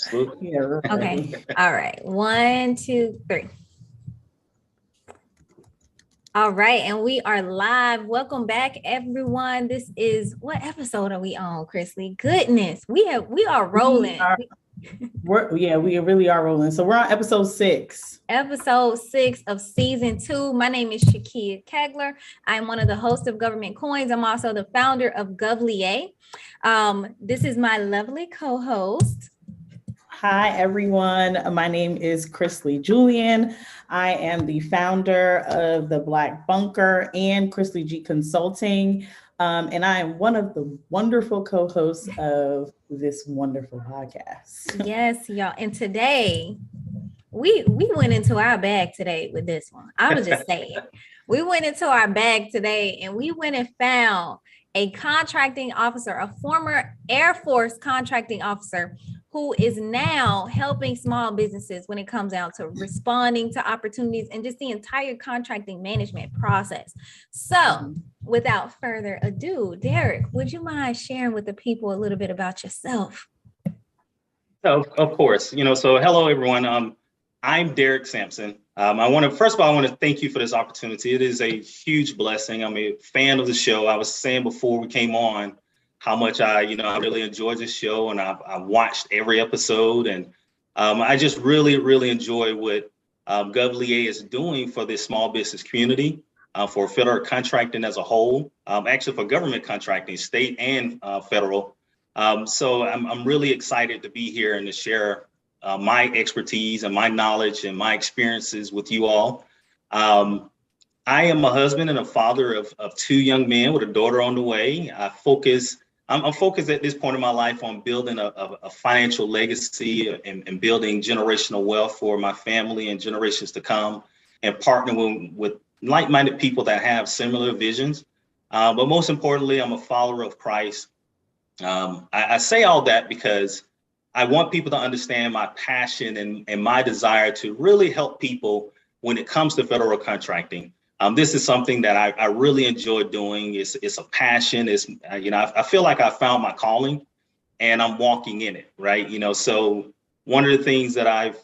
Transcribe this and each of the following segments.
Absolutely. Yeah, right. Okay. All right. 1, 2, 3. All right, and we are live. Welcome back, everyone. This is, what episode are we on, Chrisley? Goodness, we are rolling. We really are rolling. So we're on episode 6. Episode 6 of season 2. My name is Shakia Kegler. I'm one of the hosts of Government Coins. I'm also the founder of GovLiai. This is my lovely co-host. Hi, everyone. My name is Chrisley Julian. I am the founder of the Black Bunker and Chrisley G Consulting. And I am one of the wonderful co-hosts of this wonderful podcast. Yes, y'all. And today, we went into our bag today with this one. I was just saying, we went into our bag today and we went and found a contracting officer, a former Airforce contracting officer who is now helping small businesses when it comes down to responding to opportunities and just the entire contracting management process. So without further ado, Derek, would you mind sharing with the people a little bit about yourself? Of course. So hello, everyone. I'm Derek Sampson. First of all, I want to thank you for this opportunity. It is a huge blessing. I'm a fan of the show. I was saying before we came on how much I really enjoyed this show, and I watched every episode, and I just really enjoy what GovLiai is doing for this small business community, for federal contracting as a whole, actually for government contracting, state and federal. So I'm really excited to be here and to share my expertise and my knowledge and my experiences with you all. I am a husband and a father of 2 young men with a daughter on the way. I'm focused at this point in my life on building a financial legacy and building generational wealth for my family and generations to come, and partnering with like-minded people that have similar visions. But most importantly, I'm a follower of Christ. I say all that because I want people to understand my passion and my desire to really help people when it comes to federal contracting. This is something that I really enjoy doing. It's a passion. I feel like I found my calling and I'm walking in it, right? So one of the things that I've,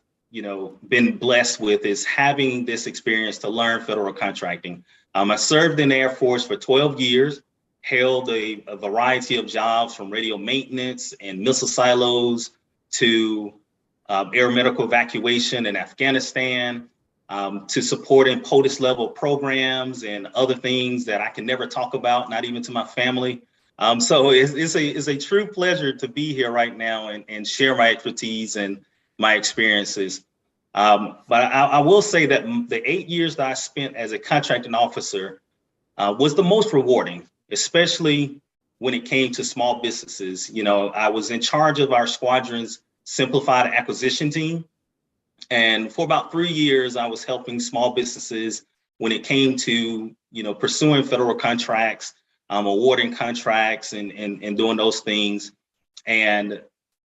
been blessed with is having this experience to learn federal contracting. I served in the Air Force for 12 years, held a variety of jobs from radio maintenance and missile silos to air medical evacuation in Afghanistan, to supporting POTUS level programs and other things that I can never talk about, not even to my family. So it's a true pleasure to be here right now and share my expertise and my experiences. But I will say that the 8 years that I spent as a contracting officer was the most rewarding, especially when it came to small businesses. I was in charge of our squadron's Simplified acquisition team. And for about 3 years, I was helping small businesses when it came to, pursuing federal contracts, awarding contracts and doing those things. And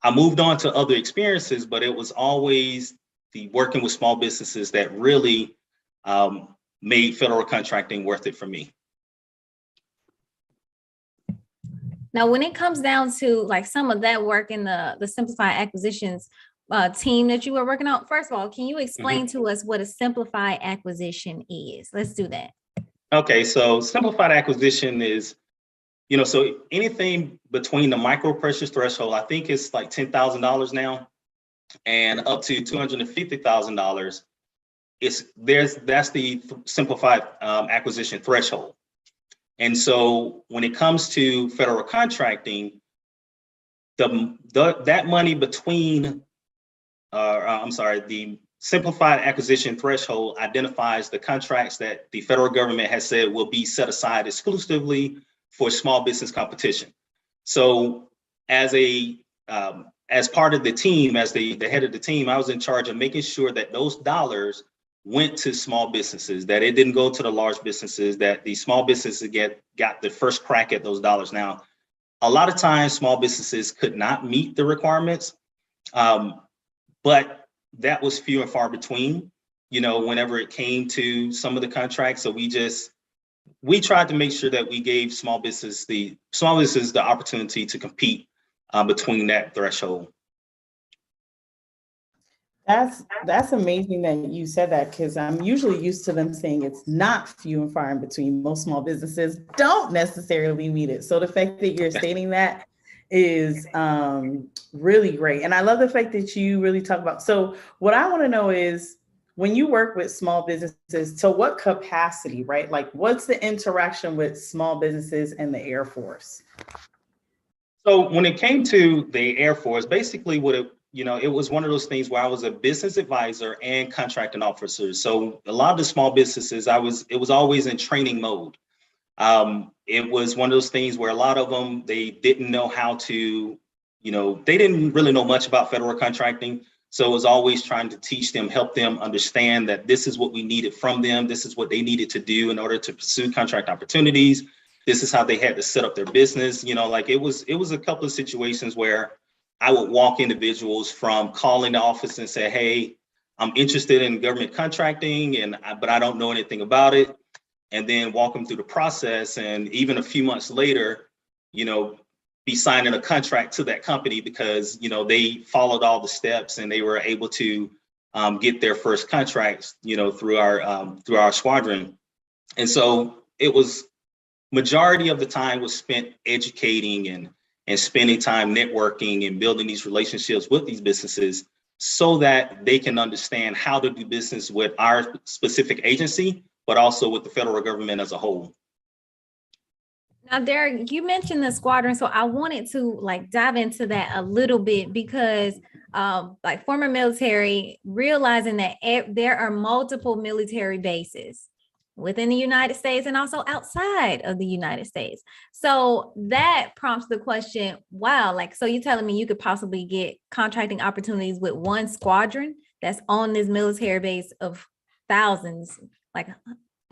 I moved on to other experiences, but it was always the working with small businesses that really made federal contracting worth it for me. Now, when it comes down to like some of that work in the Simplified acquisitions team that you were working on, first of all, can you explain to us what a Simplified acquisition is? Let's do that. Okay, so Simplified acquisition is, so anything between the micro purchase threshold, I think it's like $10,000 now, and up to $250,000. That's the Simplified acquisition threshold. And so when it comes to federal contracting, that money between, the Simplified acquisition threshold identifies the contracts that the federal government has said will be set aside exclusively for small business competition. So as part of the team, as the head of the team, I was in charge of making sure that those dollars went to small businesses, that it didn't go to the large businesses, that the small businesses got the first crack at those dollars. Now, a lot of times small businesses could not meet the requirements, but that was few and far between, whenever it came to some of the contracts. So we tried to make sure that we gave small businesses the opportunity to compete between that threshold. That's amazing that you said that, because I'm usually used to them saying it's not few and far in between. Most small businesses don't necessarily meet it. So the fact that you're stating that is really great. And I love the fact that you really talk about. So what I want to know is, when you work with small businesses, to what capacity, right? Like, what's the interaction with small businesses and the Air Force? So when it came to the Air Force, basically it was one of those things where I was a business advisor and contracting officer. So a lot of the small businesses, it was always in training mode. It was one of those things where a lot of them, they didn't know how to, they didn't really know much about federal contracting. So it was always trying to teach them, help them understand that this is what we needed from them. This is what they needed to do in order to pursue contract opportunities. This is how they had to set up their business. Like it was a couple of situations where I would walk individuals from calling the office and say, hey, I'm interested in government contracting, but I don't know anything about it. And then walk them through the process. And even a few months later, be signing a contract to that company because, they followed all the steps and they were able to get their first contracts, through our squadron. And so it was, majority of the time was spent educating and spending time networking and building these relationships with these businesses so that they can understand how to do business with our specific agency, but also with the federal government as a whole. Now, Derek, you mentioned the squadron, so I wanted to dive into that a little bit because former military, realizing that there are multiple military bases within the United States and also outside of the United States. So that prompts the question, wow, so you're telling me you could possibly get contracting opportunities with one squadron that's on this military base of thousands,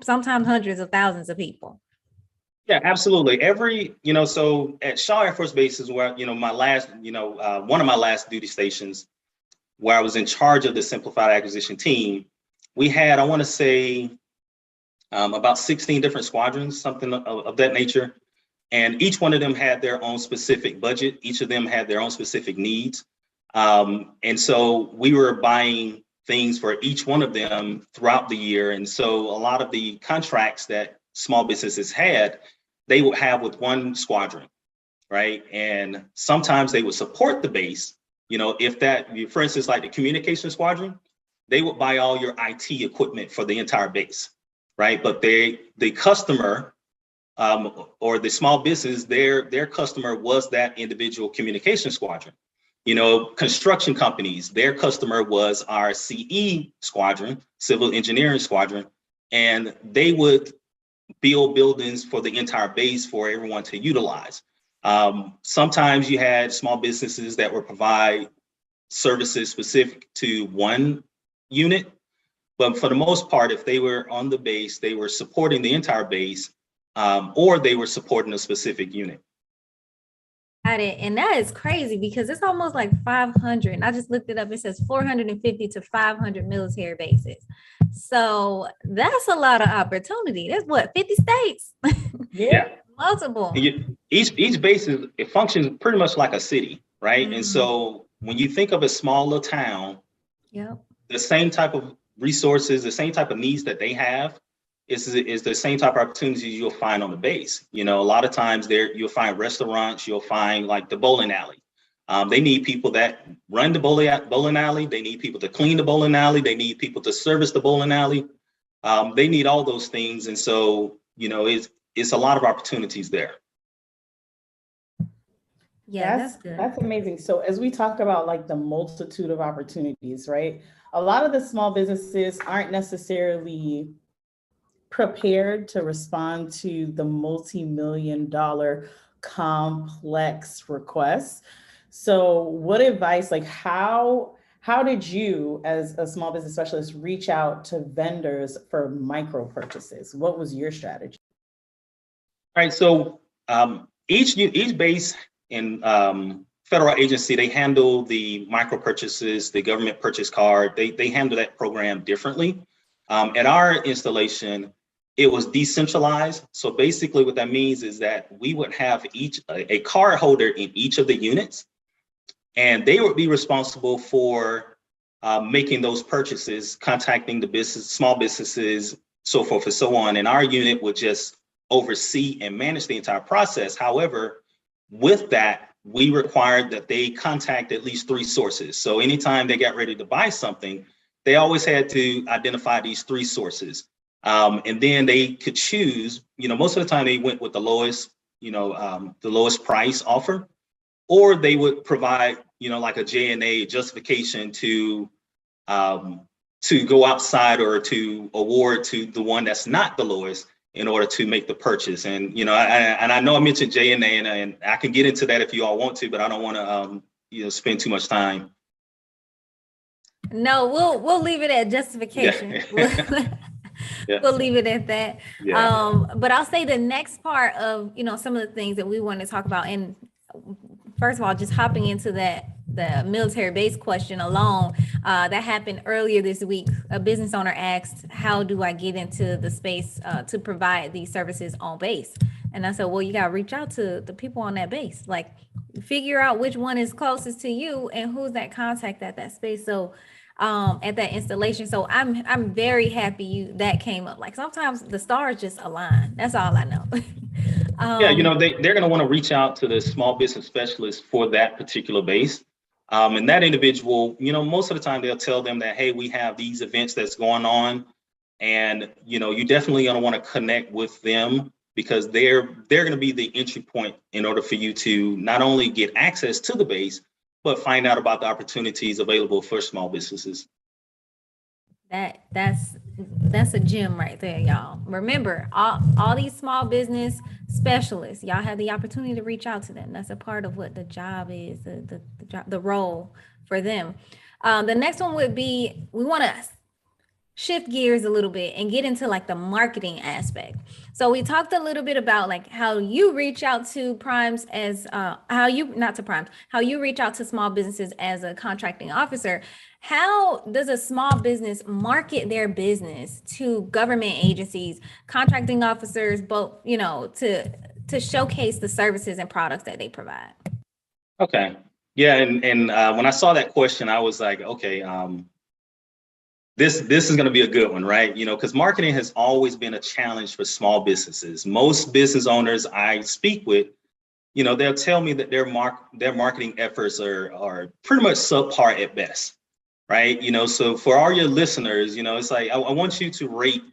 sometimes hundreds of thousands of people? Yeah, absolutely. So at Shaw Air Force Base is where, my last, one of my last duty stations where I was in charge of the Simplified acquisition team, we had, I want to say, about 16 different squadrons, something of that nature. And each one of them had their own specific budget. Each of them had their own specific needs. And so we were buying things for each one of them throughout the year. And so a lot of the contracts that small businesses had, they would have with one squadron, right? And sometimes they would support the base. If that, for instance, like the communication squadron, they would buy all your IT equipment for the entire base, right? But the customer or the small business, their customer was that individual communication squadron. Construction companies, their customer was our CE squadron, civil engineering squadron, and they would build buildings for the entire base for everyone to utilize. Sometimes you had small businesses that would provide services specific to one unit, but for the most part, if they were on the base, they were supporting the entire base, or they were supporting a specific unit. Got it. And that is crazy because it's almost like 500. And I just looked it up. It says 450 to 500 military bases. So that's a lot of opportunity. That's what, 50 states? Yeah. Multiple. Each base it functions pretty much like a city, right? Mm-hmm. And so when you think of a small little town, the same type of resources, the same type of needs that they have is the same type of opportunities you'll find on the base. A lot of times there you'll find restaurants, you'll find like the bowling alley. They need people that run the bowling alley. They need people to clean the bowling alley. They need people to service the bowling alley. They need all those things. And so, it's a lot of opportunities there. Yeah, that's good. That's amazing. So as we talk about the multitude of opportunities, right? A lot of the small businesses aren't necessarily prepared to respond to the multi-million-dollar complex requests. So what advice, how did you as a small business specialist reach out to vendors for micro purchases? What was your strategy? All right, so each base in federal agency, they handle the micro purchases, the government purchase card, they handle that program differently. At our installation, it was decentralized. So basically what that means is that we would have a card holder in each of the units, and they would be responsible for making those purchases, contacting the business, small businesses, so forth and so on. And our unit would just oversee and manage the entire process. However, with that, we required that they contact at least 3 sources. So anytime they got ready to buy something, they always had to identify these 3 sources. And then they could choose, most of the time they went with the lowest, the lowest price offer, or they would provide, like a J&A justification to go outside or to award to the one that's not the lowest in order to make the purchase. And, I know I mentioned J&A and I can get into that if you all want to, but I don't want to, spend too much time. No, we'll leave it at justification. Yeah. We'll leave it at that. Yeah. But I'll say the next part of, some of the things that we want to talk about. And first of all, just hopping into the military base question alone, that happened earlier this week. A business owner asked, how do I get into the space to provide these services on base? And I said, well, you got to reach out to the people on that base, like figure out which one is closest to you and who's that contact at that space. So at that installation. So I'm very happy that came up. Like sometimes the stars just align. That's all I know. Yeah, they're going to want to reach out to the small business specialist for that particular base. And that individual, most of the time they'll tell them that, hey, we have these events that's going on. And, you definitely going to want to connect with them because they're going to be the entry point in order for you to not only get access to the base, but find out about the opportunities available for small businesses. That's a gem right there, y'all. Remember, all these small business specialists, y'all have the opportunity to reach out to them. That's a part of what the job is, the role for them. The next one would be, we want to shift gears a little bit and get into like the marketing aspect. So we talked a little bit about like how you reach out to primes as how you reach out to small businesses as a contracting officer. How does a small business market their business to government agencies, contracting officers, both, to showcase the services and products that they provide? Okay. Yeah. And when I saw that question, I was like, okay, this is going to be a good one, right? Because marketing has always been a challenge for small businesses. Most business owners I speak with, they'll tell me that their marketing efforts are pretty much subpar at best, right? So for all your listeners, it's like I want you to rate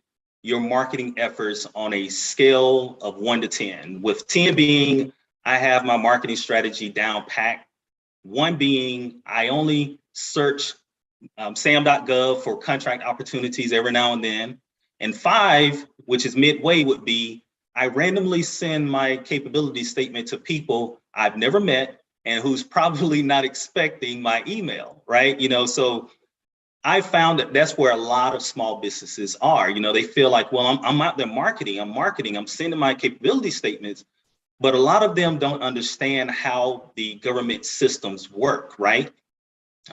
your marketing efforts on a scale of 1 to 10, with 10 being I have my marketing strategy down packed, 1 being I only search sam.gov for contract opportunities every now and then. And 5, which is midway, would be I randomly send my capability statement to people I've never met and who's probably not expecting my email, right? So I found that that's where a lot of small businesses are. They feel like, well, I'm out there marketing, I'm sending my capability statements, but a lot of them don't understand how the government systems work, right?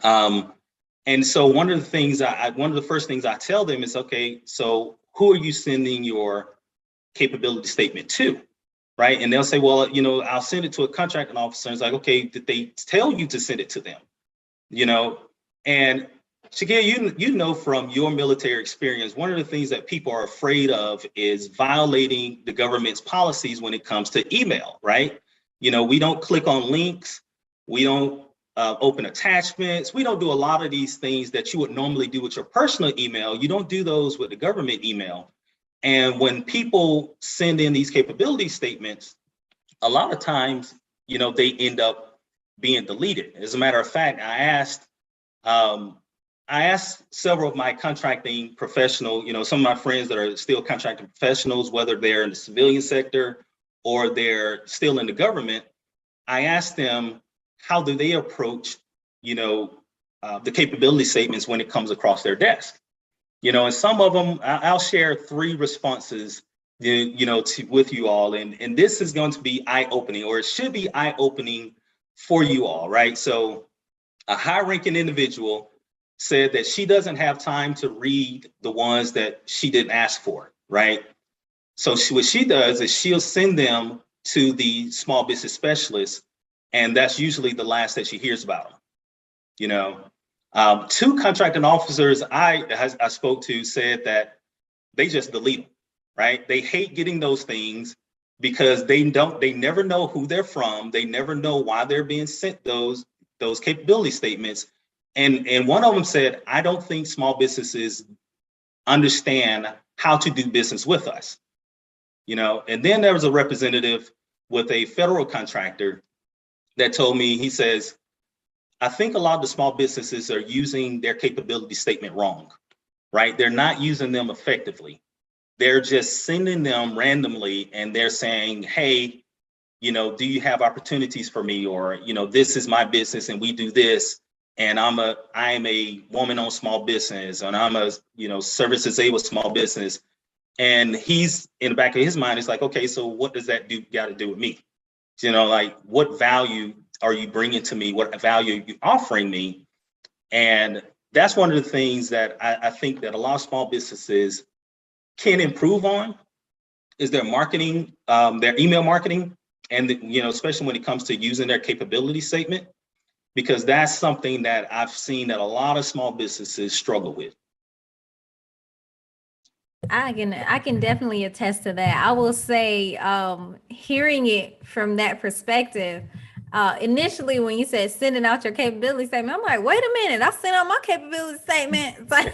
And so one of the first things I tell them is, okay, so who are you sending your capability statement to, right? And they'll say, well, I'll send it to a contracting officer. It's like, okay, did they tell you to send it to them? And Shakia, from your military experience, one of the things that people are afraid of is violating the government's policies when it comes to email, right? We don't click on links. We don't open attachments. We don't do a lot of these things that you would normally do with your personal email. You don't do those with the government email. And when people send in these capability statements, a lot of times, they end up being deleted. As a matter of fact, I asked several of my contracting professional, some of my friends that are still contracting professionals, whether they're in the civilian sector or they're still in the government, I asked them, how do they approach, the capability statements when it comes across their desk? And some of them, I'll share 3 responses, with you all. And this is going to be eye-opening, or it should be eye-opening for you all, right? So a high-ranking individual said that she doesn't have time to read the ones that she didn't ask for, right? So what she does is she'll send them to the small business specialist, and that's usually the last that she hears about them, Two contracting officers I spoke to said that they just delete them, right? They hate getting those things because they never know who they're from. They never know why they're being sent those capability statements. And one of them said, I don't think small businesses understand how to do business with us. And then there was a representative with a federal contractor that told me, he says, I think a lot of the small businesses are using their capability statement wrong, right? They're not using them effectively. They're just sending them randomly and they're saying, hey, do you have opportunities for me? Or, this is my business and we do this. And I am a woman-owned small business, and I'm a, service-disabled small business. And he's in the back of his mind, it's like, okay, so what does that got to do with me? Like, what value are you bringing to me? What value are you offering me? And that's one of the things that I think that a lot of small businesses can improve on is their marketing, their email marketing, and especially when it comes to using their capability statement, because that's something that I've seen that a lot of small businesses struggle with. I can definitely attest to that. I will say, hearing it from that perspective, initially when you said sending out your capability statement, I'm like, wait a minute, I sent out my capability statement. But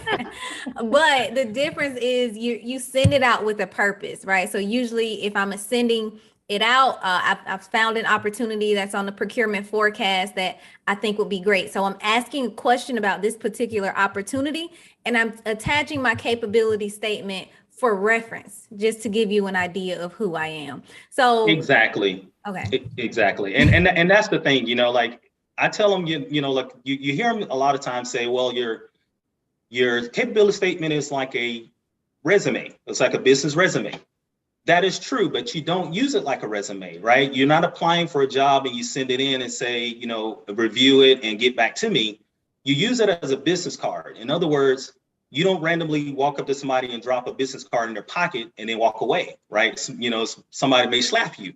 the difference is you send it out with a purpose, right? So usually if I'm sending it out, I've found an opportunity that's on the procurement forecast that I think would be great. So I'm asking a question about this particular opportunity, and I'm attaching my capability statement for reference, just to give you an idea of who I am. So exactly. Okay. Exactly. And that's the thing, like I tell them, you hear them a lot of times say, well, your capability statement is like a resume. It's like a business resume. That is true, but you don't use it like a resume, right? You're not applying for a job and you send it in and say, review it and get back to me. You use it as a business card. In other words, you don't randomly walk up to somebody and drop a business card in their pocket and then walk away, right? Somebody may slap you.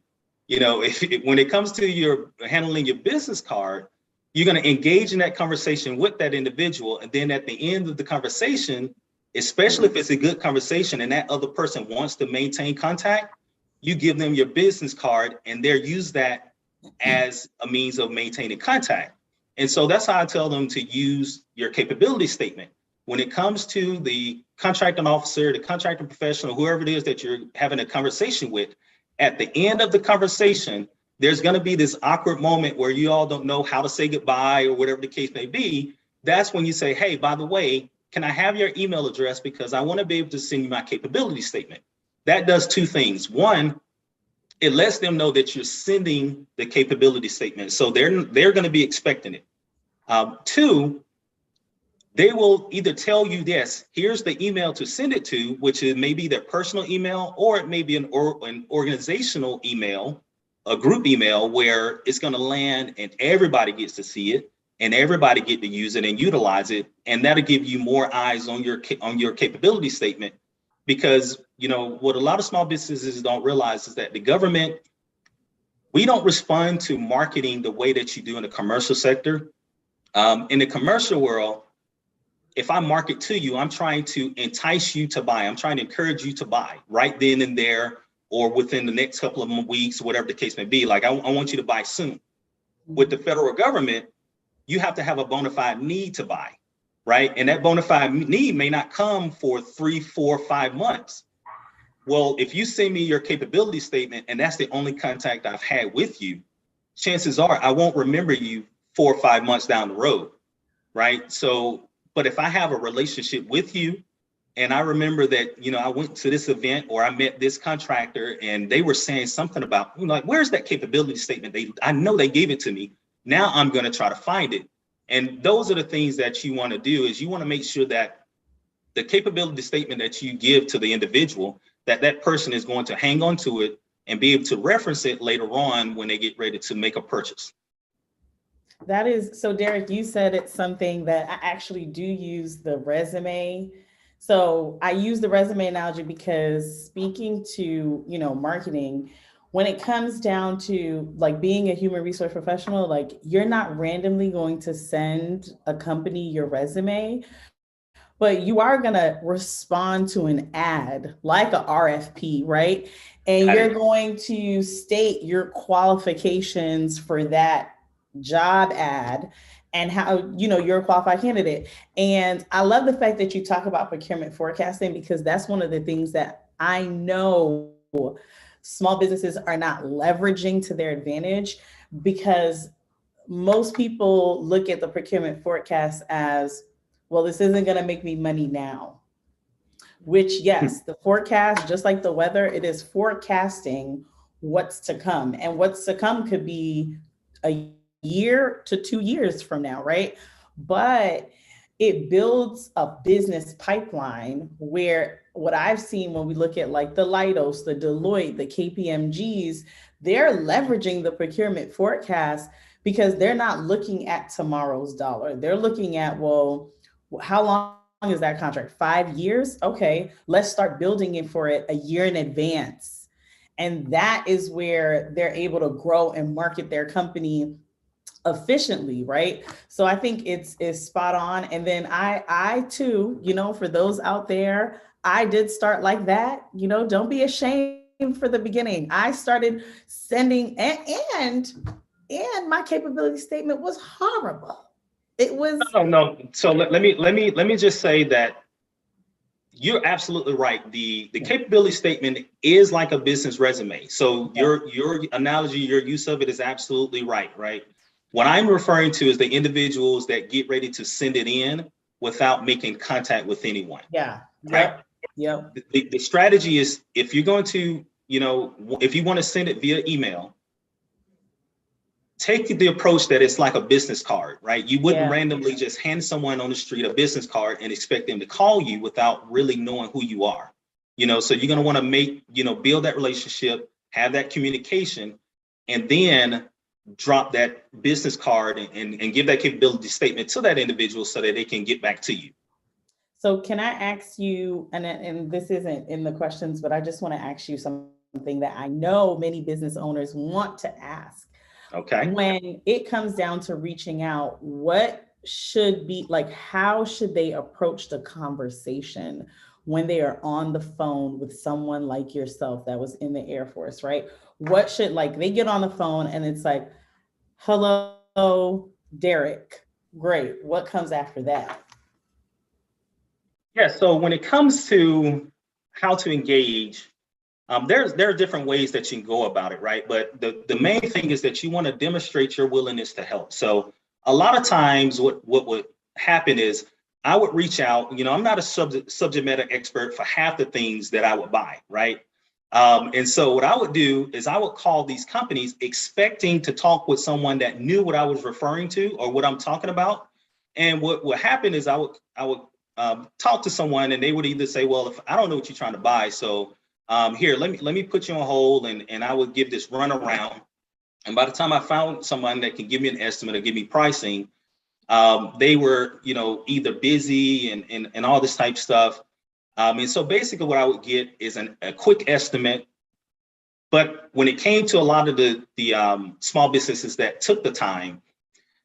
When it comes to your handling your business card, you're going to engage in that conversation with that individual. And then at the end of the conversation, especially if it's a good conversation and that other person wants to maintain contact, you give them your business card and they'll use that as a means of maintaining contact. And so that's how I tell them to use your capability statement. When it comes to the contracting officer, the contracting professional, whoever it is that you're having a conversation with, at the end of the conversation, there's going to be this awkward moment where you all don't know how to say goodbye or whatever the case may be. That's when you say, hey, by the way, can I have your email address? Because I want to be able to send you my capability statement. That does two things. One, it lets them know that you're sending the capability statement. So they're going to be expecting it. Two, they will either tell you this, here's the email to send it to, which is maybe their personal email, or it may be an organizational email, a group email where it's going to land and everybody gets to see it and everybody get to use it and utilize it. And that'll give you more eyes on your capability statement. Because, what a lot of small businesses don't realize is that the government, we don't respond to marketing the way that you do in the commercial sector. In the commercial world, if I market to you, I'm trying to entice you to buy. I'm trying to encourage you to buy right then and there, or within the next couple of weeks, whatever the case may be. Like, I want you to buy soon. With the federal government, you have to have a bona fide need to buy, right? And that bona fide need may not come for 3, 4, 5 months. Well, if you send me your capability statement and that's the only contact I've had with you, chances are I won't remember you 4 or 5 months down the road, right? So, but if I have a relationship with you and I remember that, I went to this event or I met this contractor and they were saying something about, like, where's that capability statement? I know they gave it to me. Now I'm going to try to find it. And those are the things that you want to do, is you want to make sure that the capability statement that you give to the individual, that person is going to hang on to it and be able to reference it later on when they get ready to make a purchase. That is, so Derek, you said it's something that I actually do use the resume. So I use the resume analogy because speaking to, marketing, when it comes down to like being a human resource professional, like you're not randomly going to send a company your resume, but you are going to respond to an ad like a RFP, right? And you're going to state your qualifications for that job ad and how, you know, you're a qualified candidate. And I love the fact that you talk about procurement forecasting, because that's one of the things that I know small businesses are not leveraging to their advantage, because most people look at the procurement forecast as, well, this isn't going to make me money now. Which, yes, the forecast, just like the weather, it is forecasting what's to come. And what's to come could be a year to 2 years from now, right? But it builds a business pipeline where what I've seen when we look at like the Leidos, the Deloitte, the KPMGs, they're leveraging the procurement forecast because they're not looking at tomorrow's dollar. They're looking at, well, how long is that contract? 5 years? Okay, let's start building it for it a year in advance. And that is where they're able to grow and market their company efficiently, right? So I think it's spot on. And then I too, you know, for those out there, I did start like that. You know, don't be ashamed for the beginning. I started sending and my capability statement was horrible. It was no. So let me just say that you're absolutely right. The capability statement is like a business resume. So your analogy, your use of it is absolutely right, right? What I'm referring to is the individuals that get ready to send it in without making contact with anyone. Yeah. Right. Yep. The strategy is, if you're going to, you know, if you want to send it via email, take the approach that it's like a business card, right? You wouldn't randomly just hand someone on the street a business card and expect them to call you without really knowing who you are. You know, so you're going to want to make, you know, build that relationship, have that communication, and then drop that business card and give that capability statement to that individual so that they can get back to you. So can I ask you, and this isn't in the questions, but I just want to ask you something that I know many business owners want to ask. Okay. When it comes down to reaching out, what should be like, how should they approach the conversation when they are on the phone with someone like yourself that was in the Air Force, right? What should, like, they get on the phone and it's like, hello, Derek. Great. What comes after that? Yeah. So when it comes to how to engage, there are different ways that you can go about it, right? But the main thing is that you want to demonstrate your willingness to help. So a lot of times what would happen is I would reach out, you know, I'm not a subject matter expert for half the things that I would buy, right? And so what I would do is I would call these companies expecting to talk with someone that knew what I was referring to or what I'm talking about. And what would happen is I would talk to someone and they would either say, well, if I don't know what you're trying to buy, so here, let me put you on hold, and I would give this run around. And by the time I found someone that can give me an estimate or give me pricing, they were, you know, either busy and all this type stuff. And so basically what I would get is a quick estimate. But when it came to a lot of the small businesses that took the time,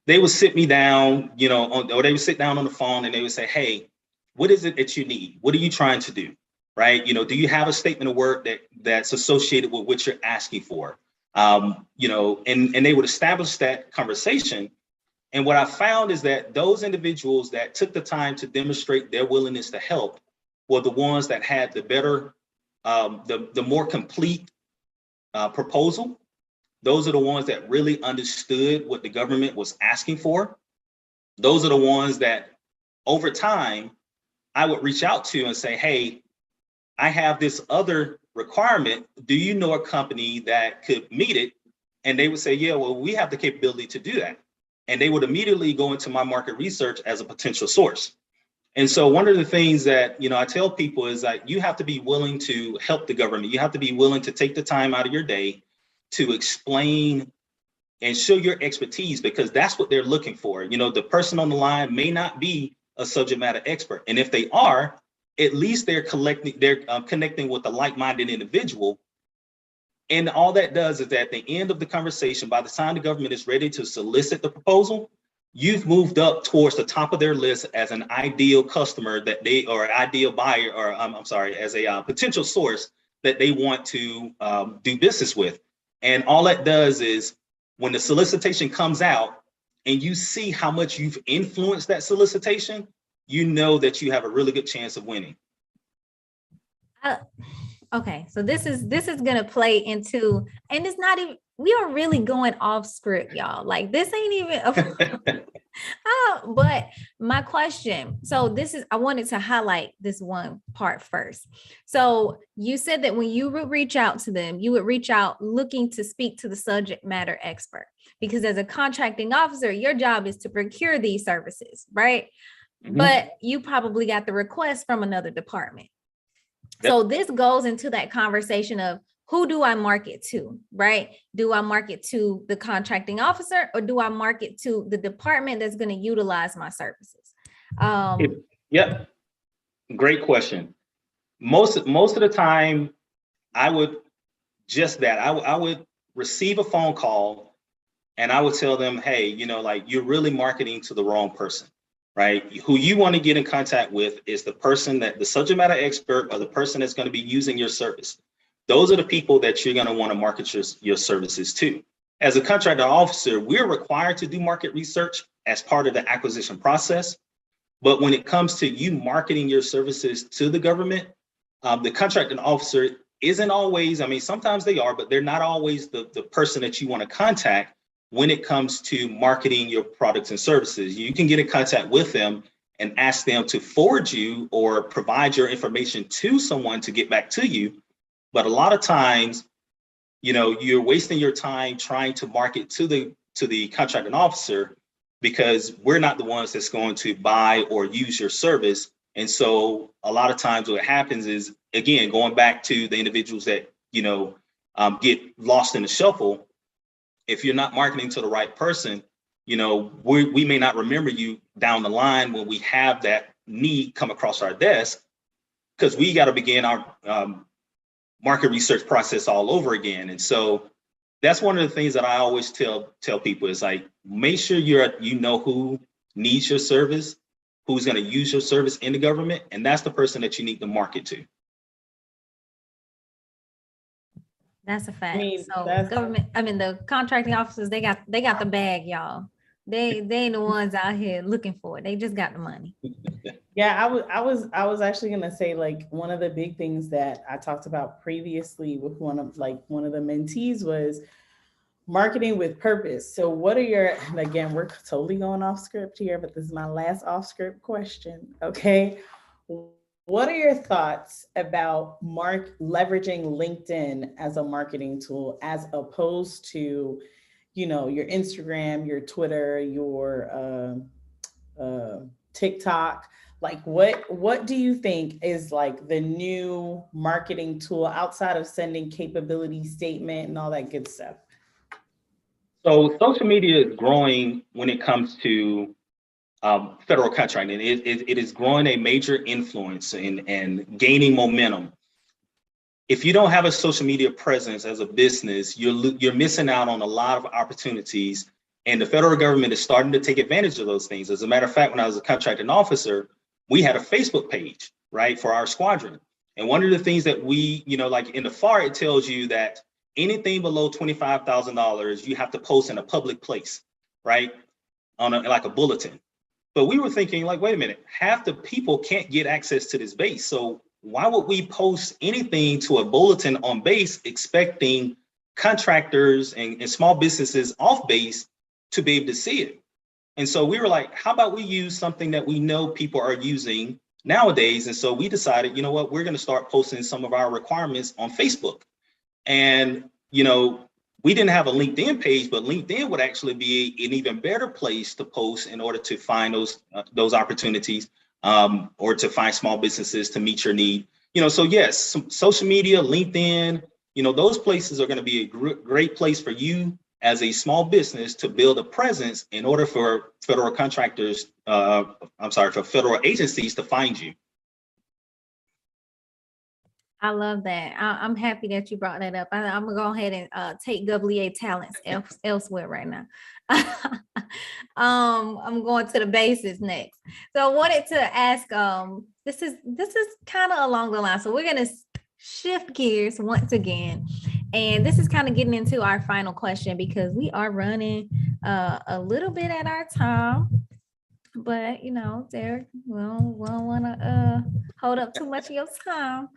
they would sit me down, you know, or they would sit down on the phone and they would say, hey, what is it that you need? What are you trying to do? Right? You know, do you have a statement of work that's associated with what you're asking for? You know, and they would establish that conversation. And what I found is that those individuals that took the time to demonstrate their willingness to help were the ones that had the better, the more complete proposal. Those are the ones that really understood what the government was asking for. Those are the ones that over time, I would reach out to and say, hey, I have this other requirement. Do you know a company that could meet it? And they would say, yeah, well, we have the capability to do that. And they would immediately go into my market research as a potential source. And so one of the things that, you know, I tell people is that you have to be willing to help the government. You have to be willing to take the time out of your day to explain and show your expertise, because that's what they're looking for. You know, the person on the line may not be a subject matter expert. And if they are, at least they're connecting with a like-minded individual And all that does is at the end of the conversation, by the time the government is ready to solicit the proposal, you've moved up towards the top of their list as an ideal customer that they, or ideal buyer, or I'm sorry, as a potential source that they want to do business with. And all that does is when the solicitation comes out and you see how much you've influenced that solicitation, you know that you have a really good chance of winning. Okay, so this is gonna play into, and it's not even, we are really going off script, y'all. Like this ain't even but my question, so this is, I wanted to highlight this one part first. So you said that when you would reach out to them, you would reach out looking to speak to the subject matter expert, because as a contracting officer, your job is to procure these services, right? Mm-hmm. But you probably got the request from another department. Yep. So this goes into that conversation of, who do I market to, right? Do I market to the contracting officer, or do I market to the department that's going to utilize my services? Yep. Great question. Most of the time, I would just that. I would receive a phone call and I would tell them, hey, you know, like, you're really marketing to the wrong person, right? Who you want to get in contact with is the person that the subject matter expert, or the person that's going to be using your service. Those are the people that you're going to want to market your services to. As a contractor officer, we're required to do market research as part of the acquisition process. But when it comes to you marketing your services to the government, the contracting officer isn't always, I mean, sometimes they are, but they're not always the person that you want to contact when it comes to marketing your products and services. You can get in contact with them and ask them to forward you or provide your information to someone to get back to you. But a lot of times, you know, you're wasting your time trying to market to the contracting officer, because we're not the ones that's going to buy or use your service. And so a lot of times what happens is, again, going back to the individuals that, you know, get lost in the shuffle. If you're not marketing to the right person, you know, we may not remember you down the line when we have that need come across our desk, because we got to begin our market research process all over again. And so that's one of the things that I always tell people is, like, make sure you know who needs your service, who's going to use your service in the government, and that's the person that you need to market to. That's a fact. The contracting officers, they got the bag, y'all. They ain't the ones out here looking for it. They just got the money. Yeah, I was actually gonna say, like, one of the big things that I talked about previously with one of the mentees was marketing with purpose. So what are your, and again, we're totally going off script here, but this is my last off script question. Okay. What are your thoughts about leveraging LinkedIn as a marketing tool, as opposed to, you know, your Instagram, your Twitter, your TikTok? Like, what do you think is like the new marketing tool outside of sending capability statement and all that good stuff? So social media is growing when it comes to federal contracting. It is growing a major influence and gaining momentum. If you don't have a social media presence as a business, you're missing out on a lot of opportunities. And the federal government is starting to take advantage of those things. As a matter of fact, when I was a contracting officer, we had a Facebook page, right, for our squadron. And one of the things that we, you know, like in the FAR, it tells you that anything below $25,000, you have to post in a public place, right, on like a bulletin. But we were thinking, like, wait a minute, half the people can't get access to this base. So why would we post anything to a bulletin on base expecting contractors and small businesses off base to be able to see it? And so we were like, how about we use something that we know people are using nowadays? And so we decided, you know what, we're going to start posting some of our requirements on Facebook. And, you know, we didn't have a LinkedIn page, but LinkedIn would actually be an even better place to post in order to find those opportunities, or to find small businesses to meet your need. You know, so yes, social media, LinkedIn, you know, those places are going to be a great place for you as a small business to build a presence in order for federal contractors, for federal agencies to find you. I love that. I'm happy that you brought that up. I'm gonna go ahead and take WA talents elsewhere right now. I'm going to the basis next. So I wanted to ask, this is kind of along the line. So we're gonna shift gears once again. And this is kind of getting into our final question because we are running a little bit at our time. But Derek, we don't want to hold up too much of your time.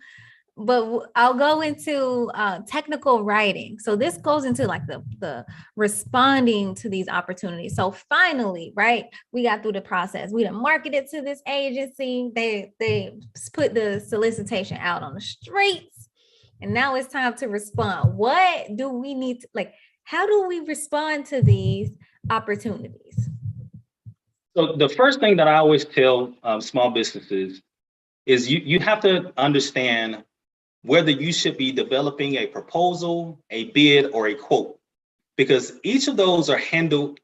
But I'll go into technical writing. So this goes into like the responding to these opportunities. So finally, right, we got through the process. We done marketed to this agency. They put the solicitation out on the streets, and now it's time to respond. What do we need to, like, how do we respond to these opportunities? So the first thing that I always tell small businesses is you have to understand whether you should be developing a proposal, a bid, or a quote, because each of those are handled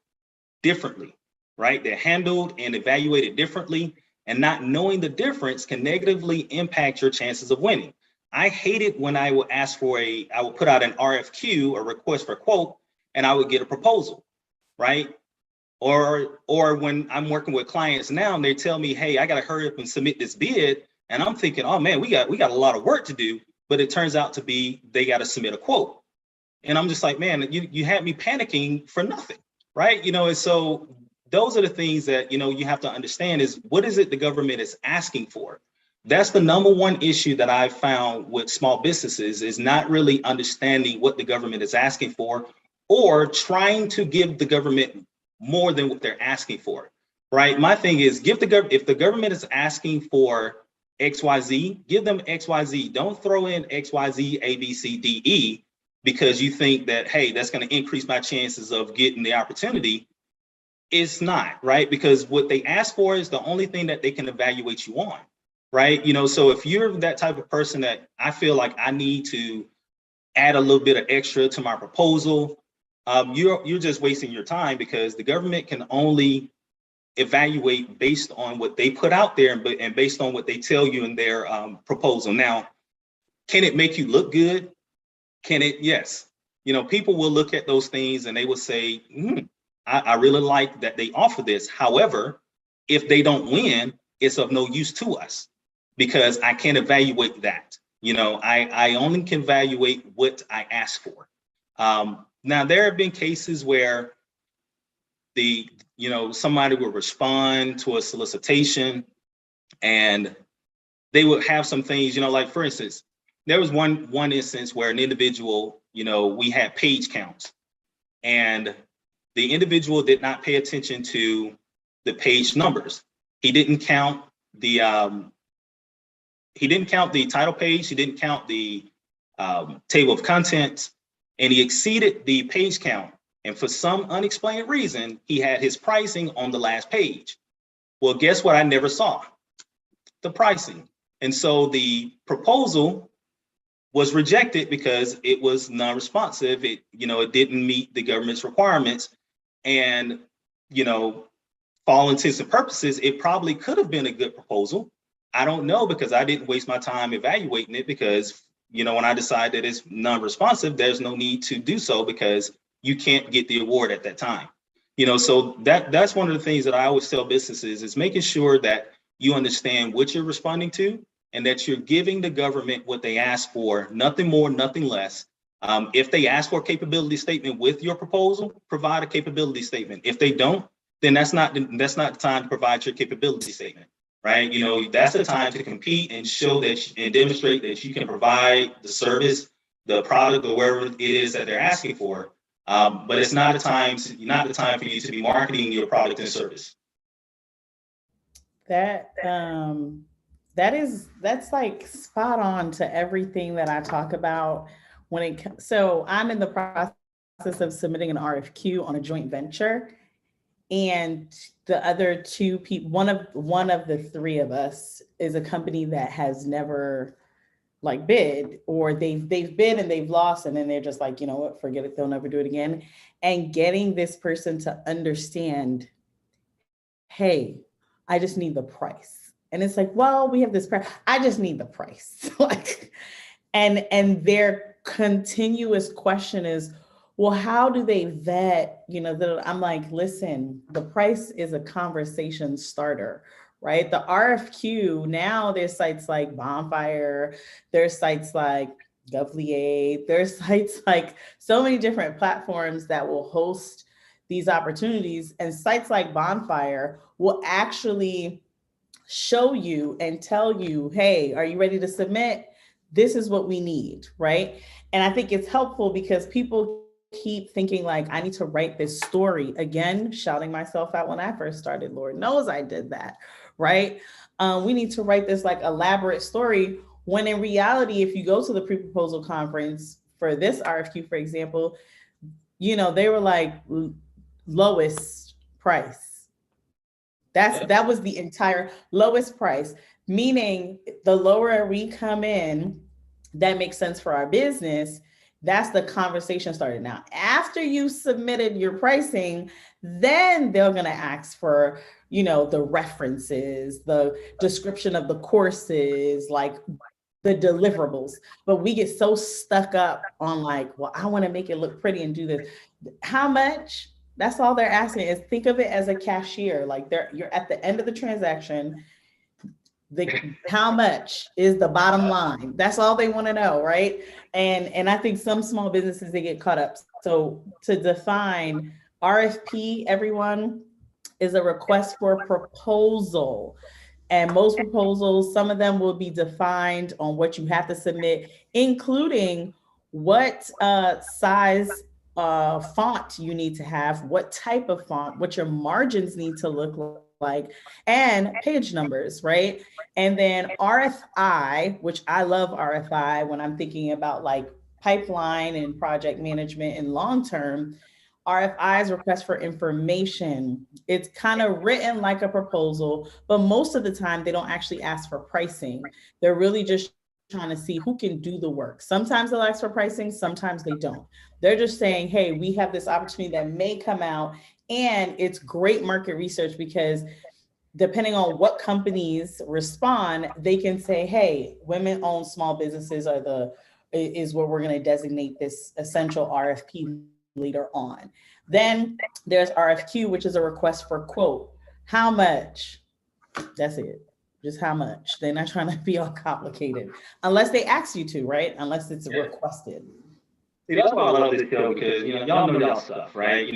differently, right? They're handled and evaluated differently, and not knowing the difference can negatively impact your chances of winning. I hate it when I would I would put out an RFQ, a request for quote, and I would get a proposal, right? Or when I'm working with clients now and they tell me, hey, I got to hurry up and submit this bid. And I'm thinking, oh man, we got a lot of work to do. But it turns out to be they got to submit a quote. And I'm just like, man, you had me panicking for nothing, right? And so those are the things that, you have to understand is what is it the government is asking for? That's the number one issue that I've found with small businesses is not really understanding what the government is asking for or trying to give the government more than what they're asking for, right? My thing is if the government is asking for XYZ, give them XYZ. Don't throw in XYZ, A, B, C, D, E, because you think that, hey, that's going to increase my chances of getting the opportunity. It's not, right? Because what they ask for is the only thing that they can evaluate you on, right? So if you're that type of person that I feel like I need to add a little bit of extra to my proposal, you're just wasting your time because the government can only evaluate based on what they put out there and based on what they tell you in their proposal. Now, can it make you look good? Can it? Yes. People will look at those things and they will say, I really like that they offer this. However, if they don't win, it's of no use to us because I can't evaluate that. I only can evaluate what I ask for. Now, there have been cases where somebody would respond to a solicitation and they would have some things, like for instance, there was one instance where an individual, we had page counts and the individual did not pay attention to the page numbers. He didn't count the title page. He didn't count the table of contents. And he exceeded the page count. And for some unexplained reason, he had his pricing on the last page. Well, guess what? I never saw the pricing. And so the proposal was rejected because it was non-responsive. It didn't meet the government's requirements. And, for all intents and purposes, it probably could have been a good proposal. I don't know because I didn't waste my time evaluating it because when I decide that it's non-responsive, there's no need to do so because you can't get the award at that time. So that's one of the things that I always tell businesses is making sure that you understand what you're responding to and that you're giving the government what they ask for, nothing more, nothing less. If they ask for a capability statement with your proposal, provide a capability statement. If they don't, then that's not the time to provide your capability statement. Right, that's the time to compete and show that and demonstrate that you can provide the service, the product, or wherever it is that they're asking for. But it's not the time for you to be marketing your product and service. That's like spot on to everything that I talk about so I'm in the process of submitting an RFQ on a joint venture. And the other two people, one of the three of us is a company that has never bid, or they've bid and they've lost, and then they're just like, what, forget it, they'll never do it again. And getting this person to understand, hey, I just need the price. And it's like, well, we have this price. I just need the price. And their continuous question is, well, how do they vet, I'm like, listen, the price is a conversation starter, right? The RFQ, now there's sites like Bonfire, there's sites like GovLiai, there's sites like so many different platforms that will host these opportunities, and sites like Bonfire will actually show you and tell you, hey, are you ready to submit? This is what we need, right? And I think it's helpful because people keep thinking like, I need to write this story. Again, shouting myself out when I first started, Lord knows I did that, right? We need to write this like elaborate story, when in reality, if you go to the pre-proposal conference for this RFQ, for example, they were like lowest price. That was the entire lowest price, meaning the lower we come in, that makes sense for our business. That's the conversation started. Now, after you submitted your pricing, then they're going to ask for, the references, the description of the courses, like the deliverables. But we get so stuck up on like, well, I want to make it look pretty and do this. How much? That's all they're asking is, think of it as a cashier. Like you're at the end of the transaction. How much is the bottom line? That's all they want to know, right? And I think some small businesses, they get caught up. So to define RFP, everyone, is a request for proposal. And most proposals, some of them will be defined on what you have to submit, including what size font you need to have, what type of font, what your margins need to look like, and page numbers, right? And then RFI, which I love RFI when I'm thinking about like pipeline and project management and long-term. RFI's request for information. It's kind of written like a proposal, but most of the time they don't actually ask for pricing. They're really just trying to see who can do the work. Sometimes they'll ask for pricing, sometimes they don't. They're just saying, hey, we have this opportunity that may come out, and it's great market research because depending on what companies respond, they can say, hey, women-owned small businesses is where we're going to designate this essential RFP later on. Then there's RFQ, which is a request for quote. How much? That's it. Just how much. They're not trying to be all complicated unless they ask you to, right? Unless it's requested. See, that's why I love this show, because y'all know y'all stuff, right?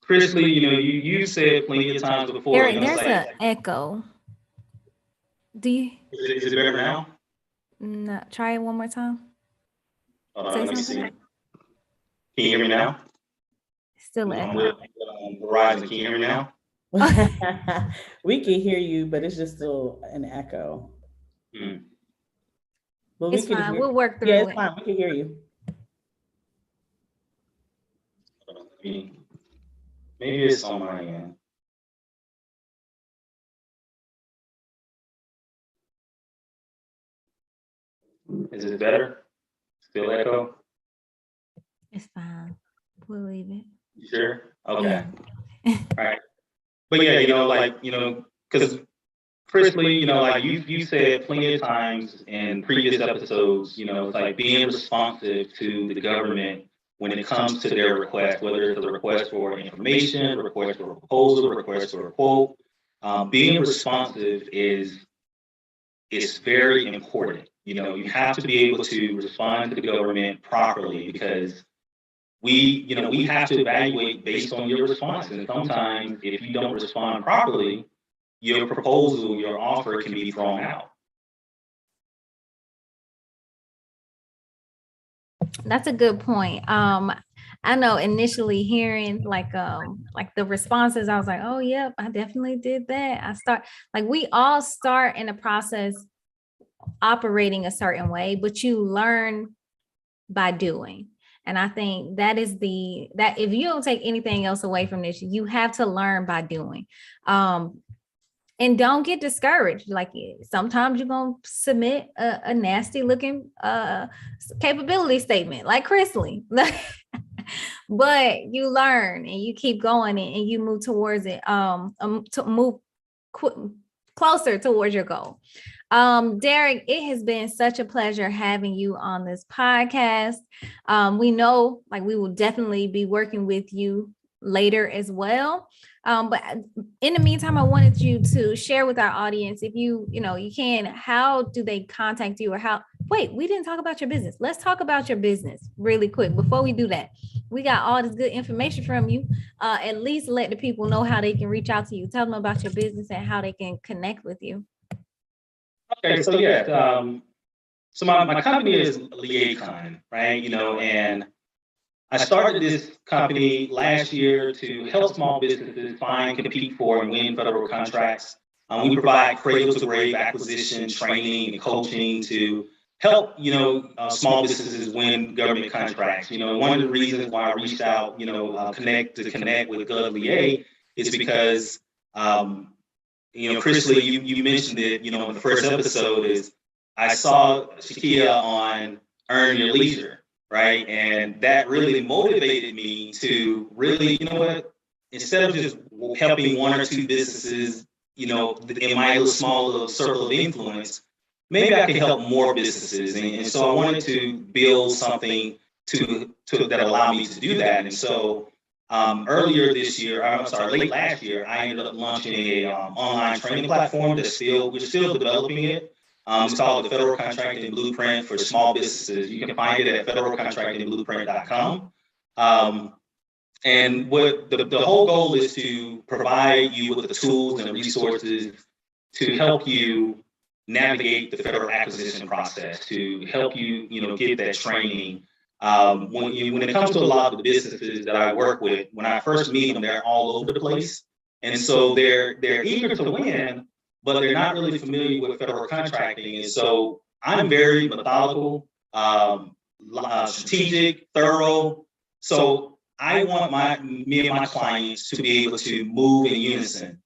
Chris Lee, you said plenty of times before. Derek, there's an echo. Do you? Is it better now? No, try it one more time. Let me see. Can you hear me now? Still an echo. Verizon, can you hear me now? We can hear you, but it's just still an echo. But it's fine. We'll work through it. Yeah, it's fine. We can hear you. Maybe it's on my end. Is it better? Still echo? It's fine. We'll leave it. You sure? Okay. Yeah. All right. But yeah, because Chris Lee, like you said plenty of times in previous episodes, it's like being responsive to the government when it comes to their request, whether it's a request for information, a request for a proposal, a request for a quote. Being responsive is very important. You have to be able to respond to the government properly, because we have to evaluate based on your response. And sometimes if you don't respond properly, your proposal, your offer can be thrown out. That's a good point. I know initially hearing like the responses, I was like, oh, yep, I definitely did that. We all start in a process operating a certain way, but you learn by doing. And I think that is that if you don't take anything else away from this, you have to learn by doing. And don't get discouraged. Like sometimes you're going to submit a nasty looking capability statement like Chris Lee. But you learn and you keep going and you move towards it, to move closer towards your goal. Derek, it has been such a pleasure having you on this podcast. We know like we will definitely be working with you later as well. But in the meantime, I wanted you to share with our audience, if you can, how do they contact you, or wait, we didn't talk about your business. Let's talk about your business really quick. Before we do that, we got all this good information from you. At least let the people know how they can reach out to you. Tell them about your business and how they can connect with you. Okay, so yeah, so my company is LiaiCon, right? And I started this company last year to help small businesses find, compete for, and win federal contracts. We provide cradle-to-grave acquisition, training, and coaching to help, small businesses win government contracts. One of the reasons why I reached out, connect with Liai is because, Chris Lee, you mentioned it, in the first episode, is I saw Shakia on Earn Your Leisure. Right. And that really motivated me to really, instead of just helping one or two businesses, in my little small little circle of influence, maybe I could help more businesses. And so I wanted to build something to that allowed me to do that. And so late last year, I ended up launching a online training platform we're still developing it. It's called the Federal Contracting Blueprint for Small Businesses. You can find it at federalcontractingblueprint.com. And what the whole goal is to provide you with the tools and the resources to help you navigate the federal acquisition process, to help you, get that training. When it comes to a lot of the businesses that I work with, when I first meet them, they're all over the place. And so they're eager to win, but they're not really familiar with federal contracting. And so I'm very methodical, strategic, thorough. So I want me and my clients to be able to move in unison.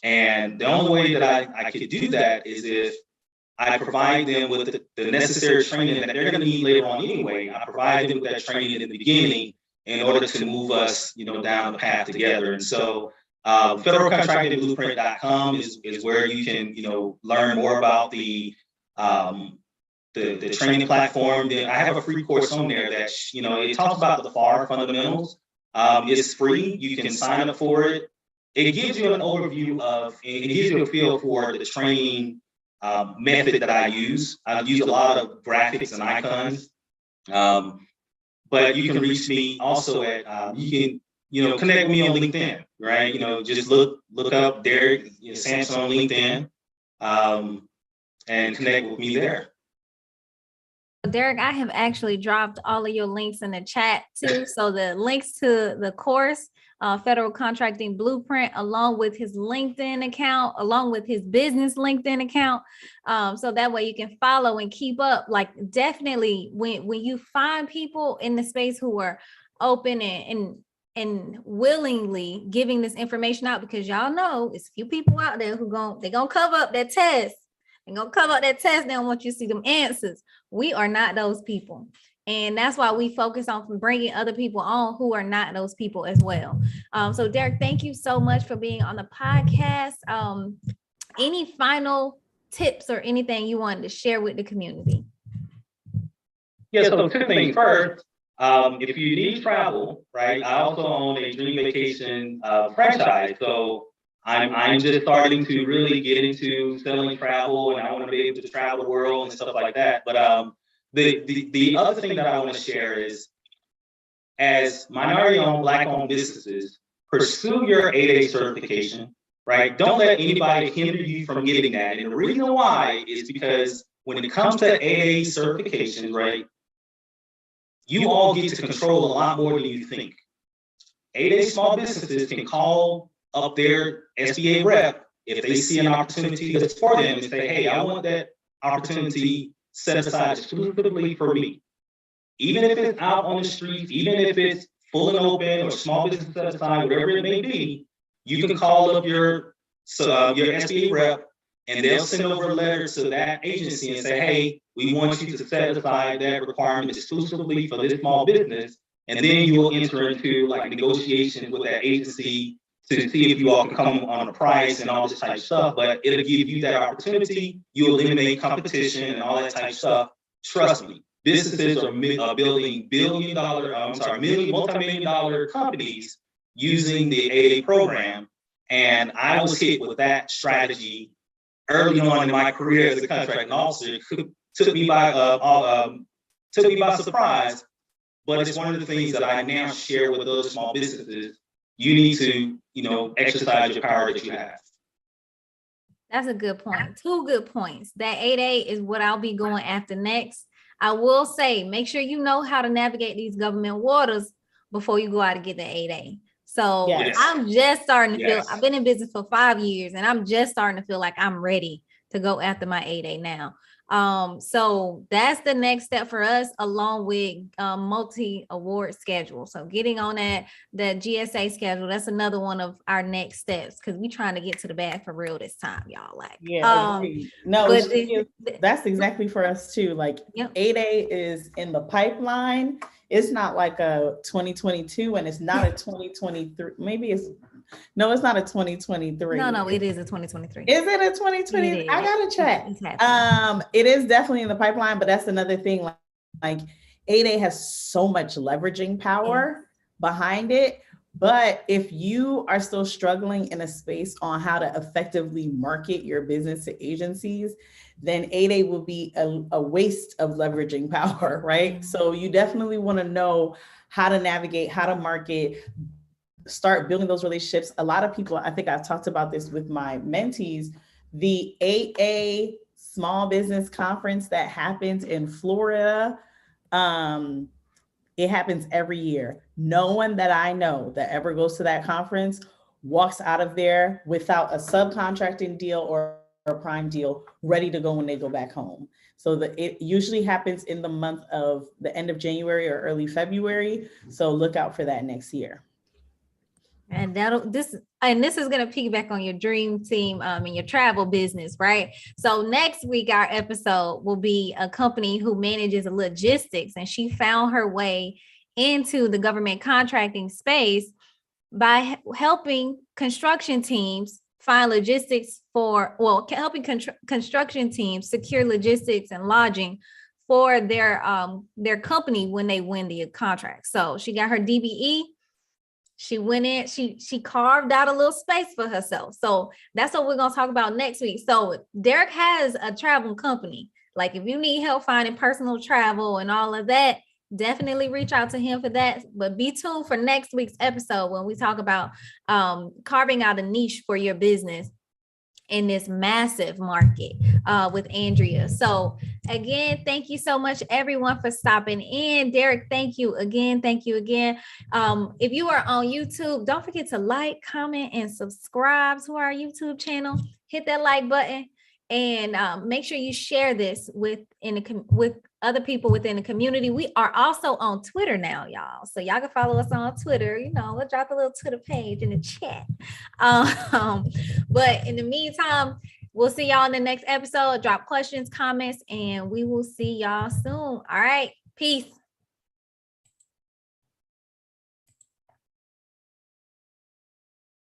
And the only way that I could do that is if I provide them with the necessary training that they're going to need later on anyway. I provide them with that training in the beginning in order to move us, down the path together. And so federalcontractingblueprint.com is where you can, learn more about the training platform. Then I have a free course on there that, it talks about the FAR fundamentals. It's free. You can sign up for it. It gives you an overview it gives you a feel for the training method that I use. I've used a lot of graphics and icons. But you can reach me also at, connect me on LinkedIn, right? Just look up Derek Sampson on LinkedIn and connect with me there. Derek, I have actually dropped all of your links in the chat too. So the links to the course, Federal Contracting Blueprint, along with his LinkedIn account, along with his business LinkedIn account. So that way you can follow and keep up. Like definitely when you find people in the space who are open and willingly giving this information out, because y'all know it's a few people out there who they're gonna cover up that test. They're gonna cover up that test. They don't want you to see them answers. We are not those people. And that's why we focus on bringing other people on who are not those people as well. So Derek, thank you so much for being on the podcast. Any final tips or anything you wanted to share with the community? Yeah, so two things. First, if you need travel, right, I also own a Dream Vacation franchise. So I'm just starting to really get into selling travel, and I want to be able to travel the world and stuff like that. But the other thing that I want to share is, as minority-owned, Black-owned businesses, pursue your 8A certification, right? Don't let anybody hinder you from getting that. And the reason why is because when it comes to 8A certification, right, you all get to control a lot more than you think. 8A small businesses can call up their SBA rep if they see an opportunity that's for them and say, hey, I want that opportunity set aside exclusively for me. Even if it's out on the streets, even if it's full and open or small business set aside, whatever it may be, you can call up your SBA rep and they'll send over a letter to that agency and say, hey, we want you to set aside that requirement exclusively for this small business. And then you will enter into like negotiations with that agency to see if you all can come on a price and all this type of stuff, but it'll give you that opportunity. You eliminate competition and all that type of stuff. Trust me, businesses are building multi-million dollar companies using the 8A program. And I was hit with that strategy early on in my career as a contracting officer. Took me by surprise, but it's one of the things that I now share with other small businesses. You need to, exercise your power that you have. That's a good point. 2 good points. That 8A is what I'll be going after next. I will say, make sure you know how to navigate these government waters before you go out and get the 8A. So yes. I'm just starting to feel, I've been in business for 5 years and I'm just starting to feel like I'm ready to go after my 8A now. So that's the next step for us, along with multi-award schedule. So getting on the GSA schedule, that's another one of our next steps, because we're trying to get to the bag for real this time, y'all. Like, that's exactly for us too. Like, 8A is in the pipeline. It's not like a 2022 and it's not a 2023. Maybe it's not a 2023. No, it is a 2023. Is it a 2020? I gotta check. It is definitely in the pipeline, but that's another thing. Like 8A has so much leveraging power behind it. But if you are still struggling in a space on how to effectively market your business to agencies, then 8A will be a waste of leveraging power, right? Mm-hmm. So you definitely want to know how to navigate, how to market, start building those relationships. A lot of people, I think I've talked about this with my mentees, the 8A small business conference that happens in Florida, it happens every year. No one that I know that ever goes to that conference walks out of there without a subcontracting deal or a prime deal ready to go when they go back home. So it usually happens in the month of the end of January or early February. So look out for that next year. And this is going to piggyback on your dream team and your travel business, right? So next week, our episode will be a company who manages logistics, and she found her way into the government contracting space by helping construction teams find logistics helping construction teams secure logistics and lodging for their company when they win the contract. So she got her DBE. She went in, she carved out a little space for herself. So that's what we're going to talk about next week. So Derek has a travel company. Like, if you need help finding personal travel and all of that, definitely reach out to him for that. But be tuned for next week's episode when we talk about carving out a niche for your business in this massive market with Andrea. So again, thank you so much, everyone, for stopping in. Derek, thank you again. Thank you again. If you are on YouTube, don't forget to like, comment, and subscribe to our YouTube channel. Hit that like button and make sure you share this with other people within the community. We are also on Twitter now, y'all. So y'all can follow us on Twitter. We'll drop a little Twitter page in the chat. But in the meantime, we'll see y'all in the next episode. Drop questions, comments, and we will see y'all soon. All right. Peace.